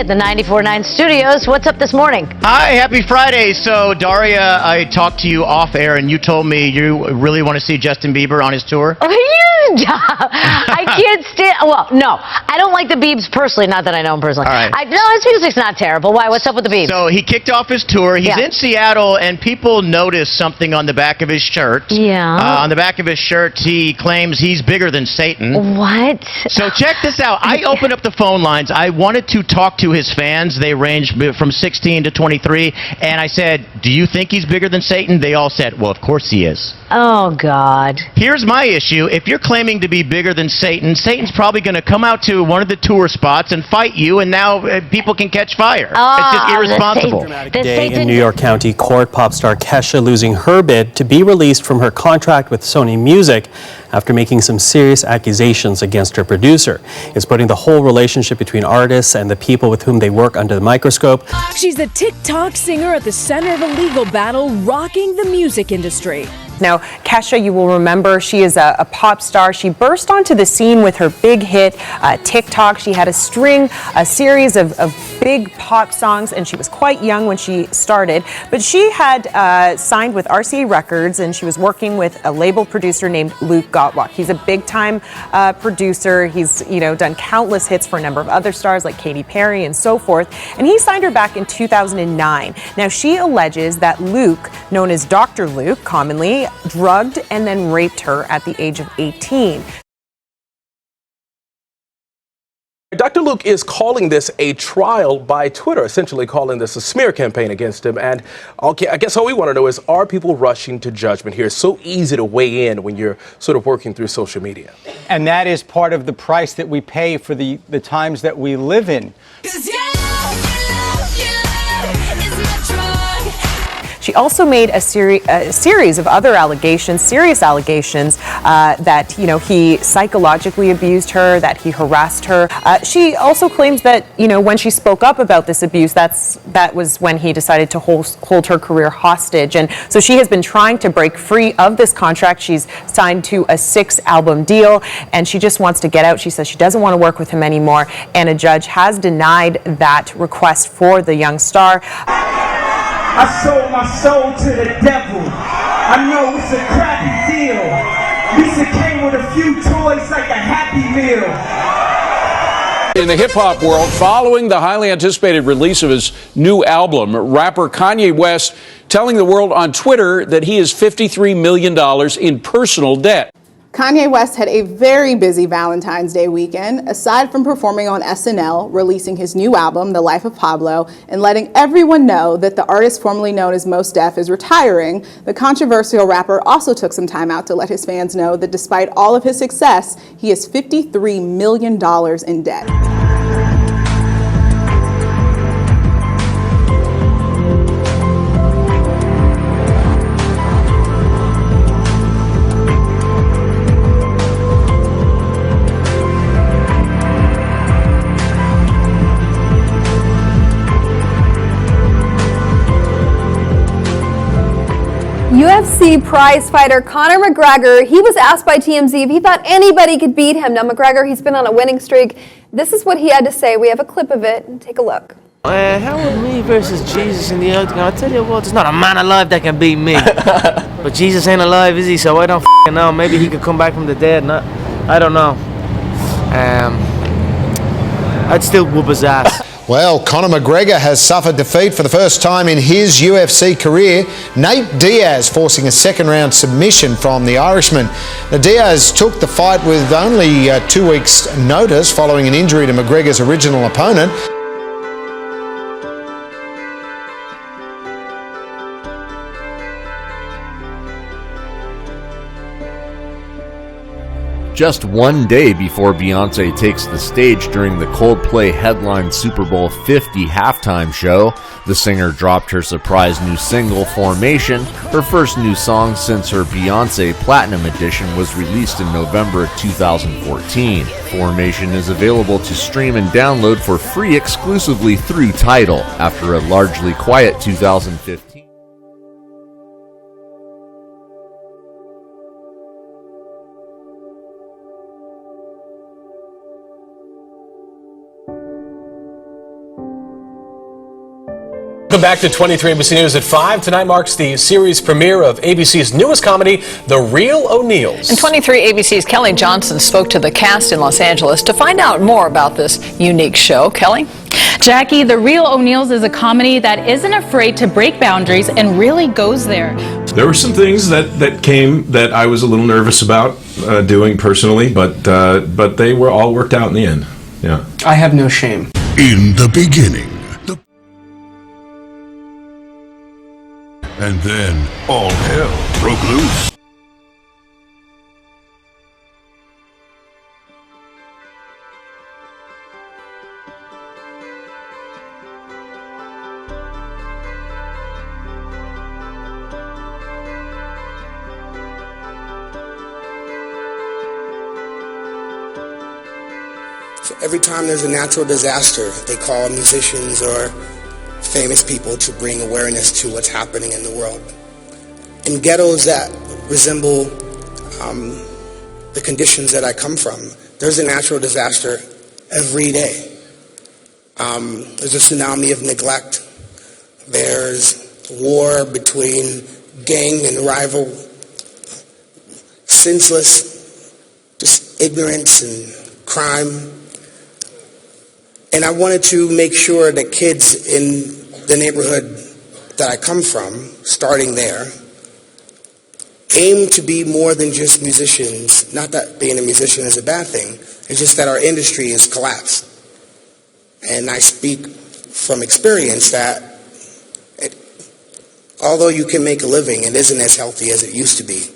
at the 94.9 studios. What's up this morning? Hi, happy Friday. So, Daria, I talked to you off air, and you told me you really want to see Justin Bieber on his tour. I can't stand. Well, no, I don't like the Biebs personally. Not that I know him personally. All right. No, his music's not terrible. Why? What's up with the Biebs? So he kicked off his tour. He's in Seattle, and people noticed something on the back of his shirt. Yeah. On the back of his shirt, he claims he's bigger than Satan. What? So check this out. I opened up the phone lines. I wanted to talk to his fans. They range from 16 to 23, and I said, "Do you think he's bigger than Satan?" They all said, "Well, of course he is." Oh, God. Here's my issue. If you're claiming to be bigger than Satan, Satan's probably going to come out to one of the tour spots and fight you, and now people can catch fire. It's just irresponsible. Dramatic day in New York County Court. Pop star Kesha losing her bid to be released from her contract with Sony Music after making some serious accusations against her producer. It's putting the whole relationship between artists and the people with whom they work under the microscope. She's a TikTok singer at the center of a legal battle rocking the music industry. Now, Kesha, you will remember, she is a pop star. She burst onto the scene with her big hit, TikTok. She had a series of big pop songs, and she was quite young when she started. But she had signed with RCA Records, and she was working with a label producer named Luke Gottwalk. He's a big-time producer. He's, done countless hits for a number of other stars like Katy Perry and so forth. And he signed her back in 2009. Now, she alleges that Luke, known as Dr. Luke, commonly, drugged and then raped her at the age of 18. Dr. Luke is calling this a trial by Twitter, essentially calling this a smear campaign against him. And I guess all we want to know is, are people rushing to judgment here? It's so easy to weigh in when you're sort of working through social media. And that is part of the price that we pay for the times that we live in. She also made a series of other allegations, serious allegations, that, he psychologically abused her, that he harassed her. She also claims that, when she spoke up about this abuse, that was when he decided to hold her career hostage. And so she has been trying to break free of this contract. She's signed to a 6-album deal, and she just wants to get out. She says she doesn't want to work with him anymore, and a judge has denied that request for the young star. I sold my soul to the devil. I know it's a crappy deal. Lisa came with a few toys like a Happy Meal. In the hip-hop world, following the highly anticipated release of his new album, rapper Kanye West telling the world on Twitter that he is $53 million in personal debt. Kanye West had a very busy Valentine's Day weekend. Aside from performing on SNL, releasing his new album, The Life of Pablo, and letting everyone know that the artist formerly known as Mos Def is retiring, the controversial rapper also took some time out to let his fans know that despite all of his success, he is $53 million in debt. UFC prize fighter Conor McGregor, he was asked by TMZ if he thought anybody could beat him. Now McGregor, he's been on a winning streak. This is what he had to say. We have a clip of it. Take a look. How would me versus Jesus in the octagon? I'll tell you what, there's not a man alive that can beat me. But Jesus ain't alive, is he? So I don't know. Maybe he could come back from the dead. I don't know. I'd still whoop his ass. Well, Conor McGregor has suffered defeat for the first time in his UFC career. Nate Diaz forcing a second-round submission from the Irishman. Now, Diaz took the fight with only 2 weeks' notice following an injury to McGregor's original opponent. Just one day before Beyoncé takes the stage during the Coldplay headlined Super Bowl 50 halftime show, the singer dropped her surprise new single, Formation, her first new song since her Beyoncé Platinum Edition was released in November 2014. Formation is available to stream and download for free exclusively through Tidal after a largely quiet 2015. Welcome back to 23 ABC News at 5. Tonight marks the series premiere of ABC's newest comedy, The Real O'Neills. And 23 ABC's Kelly Johnson spoke to the cast in Los Angeles to find out more about this unique show. Kelly? Jackie, The Real O'Neills is a comedy that isn't afraid to break boundaries and really goes there. There were some things that came that I was a little nervous about doing personally, but they were all worked out in the end. Yeah. I have no shame. In the beginning. And then all hell broke loose. So every time there's a natural disaster, they call musicians or famous people to bring awareness to what's happening in the world. In ghettos that resemble the conditions that I come from, there's a natural disaster every day. There's a tsunami of neglect. There's war between gang and rival, senseless, just ignorance and crime. And I wanted to make sure that kids in the neighborhood that I come from, starting there, aim to be more than just musicians. Not that being a musician is a bad thing. It's just that our industry has collapsed. And I speak from experience that although you can make a living, it isn't as healthy as it used to be.